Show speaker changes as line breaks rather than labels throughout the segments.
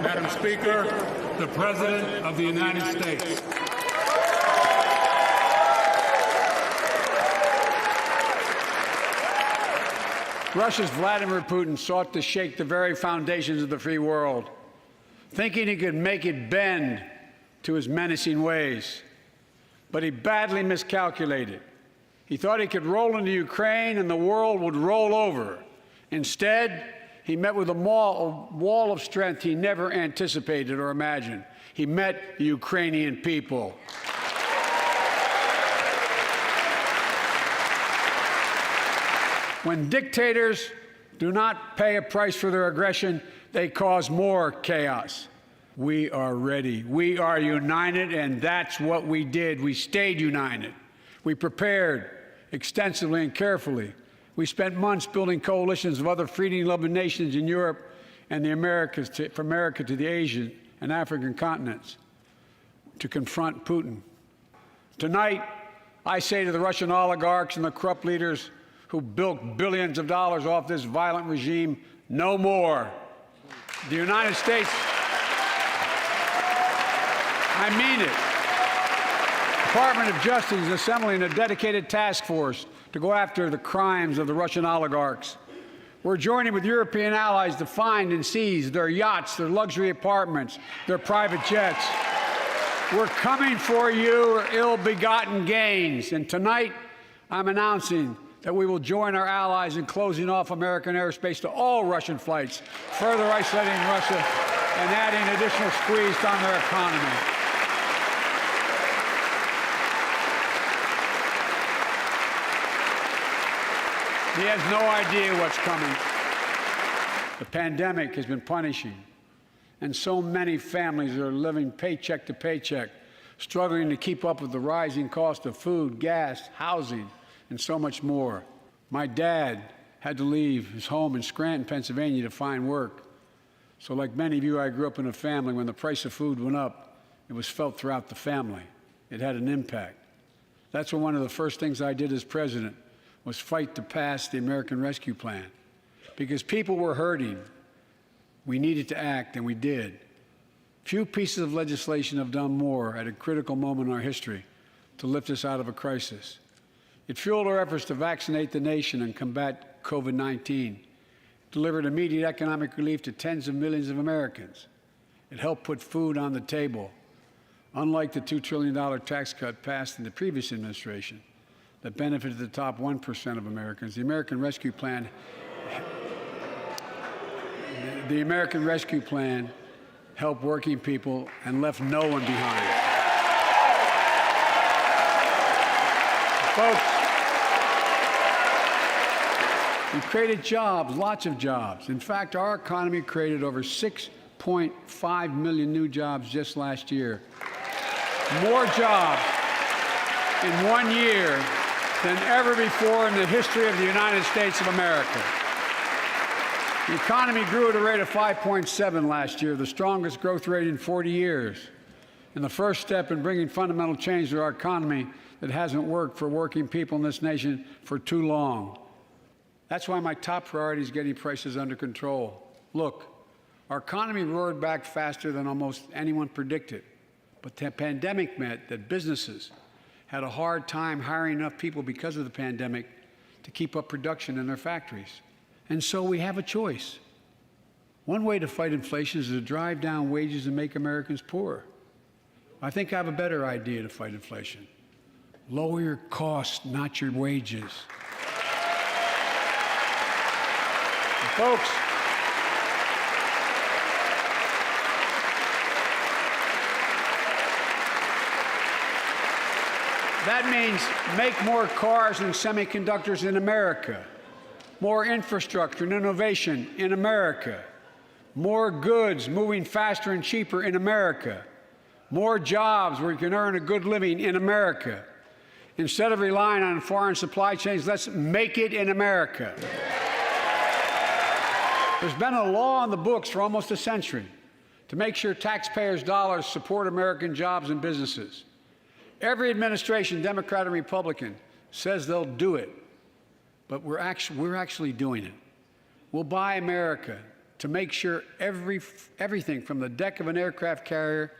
Madam Speaker, the President of the United States.
Russia's Vladimir Putin sought to shake the very foundations of the free world, thinking he could make it bend to his menacing ways. But he badly miscalculated. He thought he could roll into Ukraine and the world would roll over. Instead, he met with a wall of strength he never anticipated or imagined. He met the Ukrainian people. When dictators do not pay a price for their aggression, they cause more chaos. We are ready. We are united, and that's what we did. We stayed united. We prepared extensively and carefully. We spent months building coalitions of other freedom-loving nations in Europe and the Americas, from America to the Asian and African continents, to confront Putin. Tonight, I say to the Russian oligarchs and the corrupt leaders who built billions of dollars off this violent regime, no more. The United States, I mean it. The Department of Justice is assembling a dedicated task force to go after the crimes of the Russian oligarchs. We're joining with European allies to find and seize their yachts, their luxury apartments, their private jets. We're coming for your ill-begotten gains. And tonight, I'm announcing that we will join our allies in closing off American airspace to all Russian flights, further isolating Russia and adding additional squeeze on their economy. He has no idea what's coming. The pandemic has been punishing, and so many families are living paycheck to paycheck, struggling to keep up with the rising cost of food, gas, housing, and so much more. My dad had to leave his home in Scranton, Pennsylvania to find work. So like many of you, I grew up in a family when the price of food went up, it was felt throughout the family. It had an impact. That's when one of the first things I did as president was fight to pass the American Rescue Plan. Because people were hurting, we needed to act, and we did. Few pieces of legislation have done more at a critical moment in our history to lift us out of a crisis. It fueled our efforts to vaccinate the nation and combat COVID-19, delivered immediate economic relief to tens of millions of Americans. It helped put food on the table, unlike the $2 trillion tax cut passed in the previous administration that benefited the top 1% of Americans. The American Rescue Plan helped working people and left no one behind. Folks, we created jobs, lots of jobs. In fact, our economy created over 6.5 million new jobs just last year. More jobs in 1 year than ever before in the history of the United States of America. The economy grew at a rate of 5.7 last year, the strongest growth rate in 40 years. And the first step in bringing fundamental change to our economy that hasn't worked for working people in this nation for too long. That's why my top priority is getting prices under control. Look, our economy roared back faster than almost anyone predicted. But the pandemic meant that businesses had a hard time hiring enough people because of the pandemic to keep up production in their factories. And so we have a choice. One way to fight inflation is to drive down wages and make Americans poorer. I think I have a better idea to fight inflation. Lower your costs, not your wages. And folks, that means make more cars and semiconductors in America, more infrastructure and innovation in America, more goods moving faster and cheaper in America, more jobs where you can earn a good living in America. Instead of relying on foreign supply chains, let's make it in America. There's been a law on the books for almost a century to make sure taxpayers' dollars support American jobs and businesses. Every administration, Democrat and Republican, says they'll do it, but we're actually doing it. We'll buy America, to make sure everything from the deck of an aircraft carrier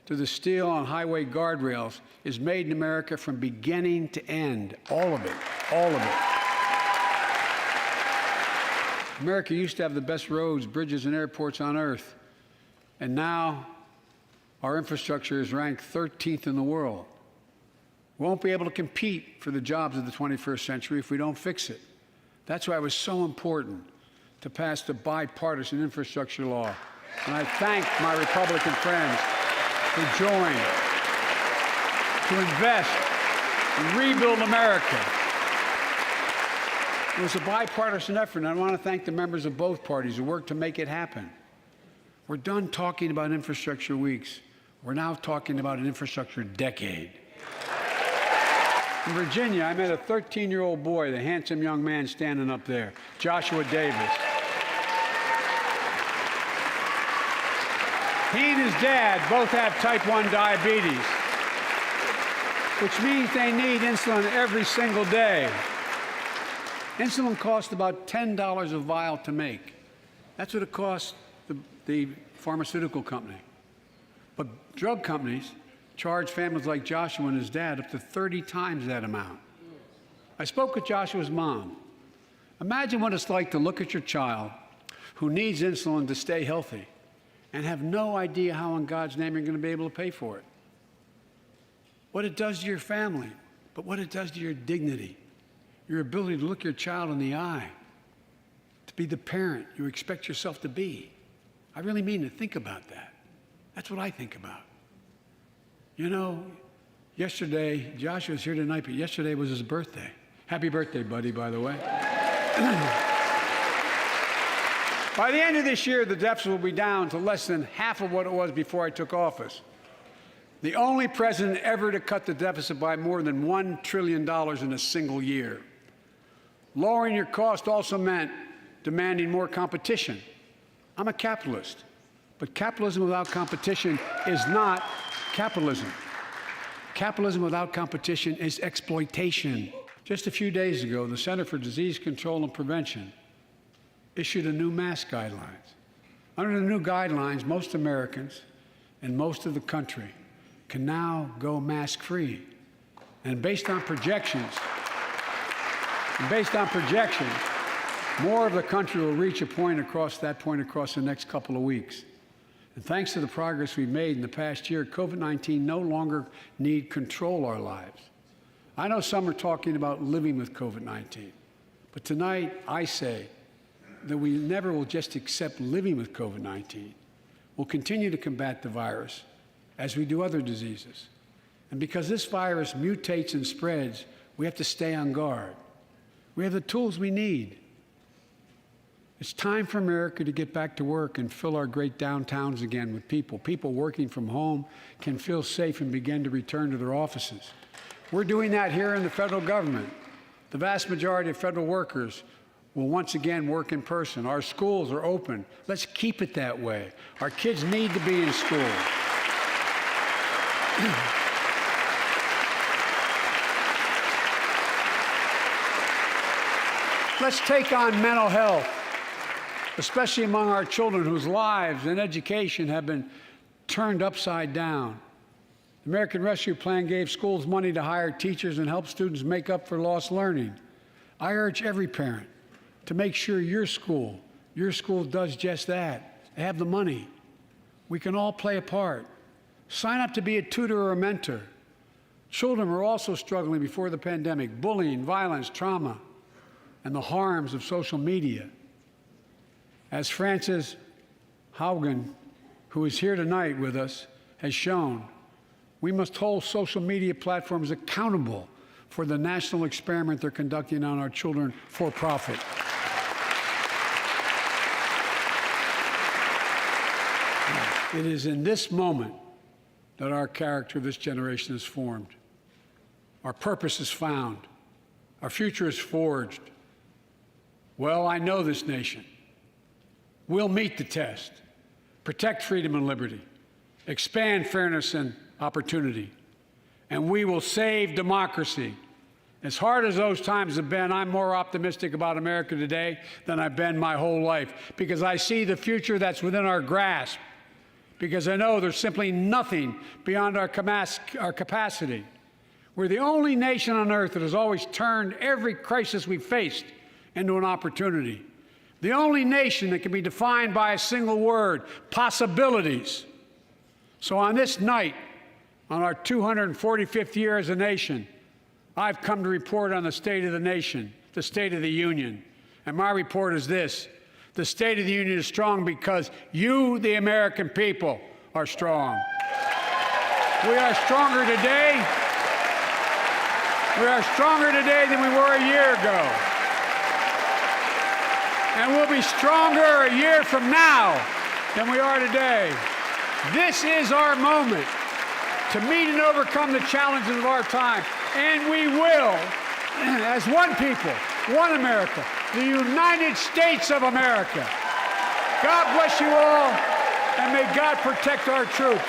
to the steel on highway guardrails is made in America from beginning to end. All of it. All of it. America used to have the best roads, bridges, and airports on earth. And now our infrastructure is ranked 13th in the world. We won't be able to compete for the jobs of the 21st century if we don't fix it. That's why it was so important to pass the bipartisan infrastructure law. And I thank my Republican friends who joined to invest and rebuild America. It was a bipartisan effort, and I want to thank the members of both parties who worked to make it happen. We're done talking about infrastructure weeks. We're now talking about an infrastructure decade. In Virginia, I met a 13-year-old boy, the handsome young man standing up there, Joshua Davis. He and his dad both have type 1 diabetes, which means they need insulin every single day. Insulin costs about $10 a vial to make. That's what it costs the pharmaceutical company. But drug companies charge families like Joshua and his dad up to 30 times that amount. I spoke with Joshua's mom. Imagine what it's like to look at your child who needs insulin to stay healthy and have no idea how in God's name you're going to be able to pay for it. What it does to your family, but what it does to your dignity, your ability to look your child in the eye, to be the parent you expect yourself to be. I really mean to think about that. That's what I think about. You know, yesterday, Joshua's here tonight, but yesterday was his birthday. Happy birthday, buddy, by the way. By the end of this year, the deficit will be down to less than half of what it was before I took office. The only president ever to cut the deficit by more than $1 trillion in a single year. Lowering your cost also meant demanding more competition. I'm a capitalist, but capitalism without competition is not capitalism. Capitalism without competition is exploitation. Just a few days ago, the Center for Disease Control and Prevention issued a new mask guidelines. Under the new guidelines, most Americans and most of the country can now go mask-free. And based on projections, more of the country will reach that point across the next couple of weeks. And thanks to the progress we've made in the past year, COVID-19 no longer need control our lives. I know some are talking about living with COVID-19, but tonight I say that we never will just accept living with COVID-19. We'll continue to combat the virus as we do other diseases. And because this virus mutates and spreads, we have to stay on guard. We have the tools we need. It's time for America to get back to work and fill our great downtowns again with people. People working from home can feel safe and begin to return to their offices. We're doing that here in the federal government. The vast majority of federal workers will once again work in person. Our schools are open. Let's keep it that way. Our kids need to be in school. Let's take on mental health, especially among our children whose lives and education have been turned upside down. The American Rescue Plan gave schools money to hire teachers and help students make up for lost learning. I urge every parent to make sure your school does just that. They have the money. We can all play a part. Sign up to be a tutor or a mentor. Children were also struggling before the pandemic, bullying, violence, trauma, and the harms of social media. As Frances Haugen, who is here tonight with us, has shown, we must hold social media platforms accountable for the national experiment they're conducting on our children for profit. It is in this moment that our character of this generation is formed. Our purpose is found. Our future is forged. Well, I know this nation. We'll meet the test, protect freedom and liberty, expand fairness and opportunity, and we will save democracy As hard as those times have been, I'm more optimistic about America today than I've been my whole life, because I see the future that's within our grasp, because I know there's simply nothing beyond our capacity. We're the only nation on earth that has always turned every crisis we've faced into an opportunity. The only nation that can be defined by a single word: possibilities. So on this night, on our 245th year as a nation, I've come to report on the state of the nation, the State of the Union. And my report is this: the State of the Union is strong because you, the American people, are strong. We are stronger today. We are stronger today than we were a year ago. And we'll be stronger a year from now than we are today. This is our moment to meet and overcome the challenges of our time. And we will, as one people, one America, the United States of America. God bless you all, and may God protect our troops.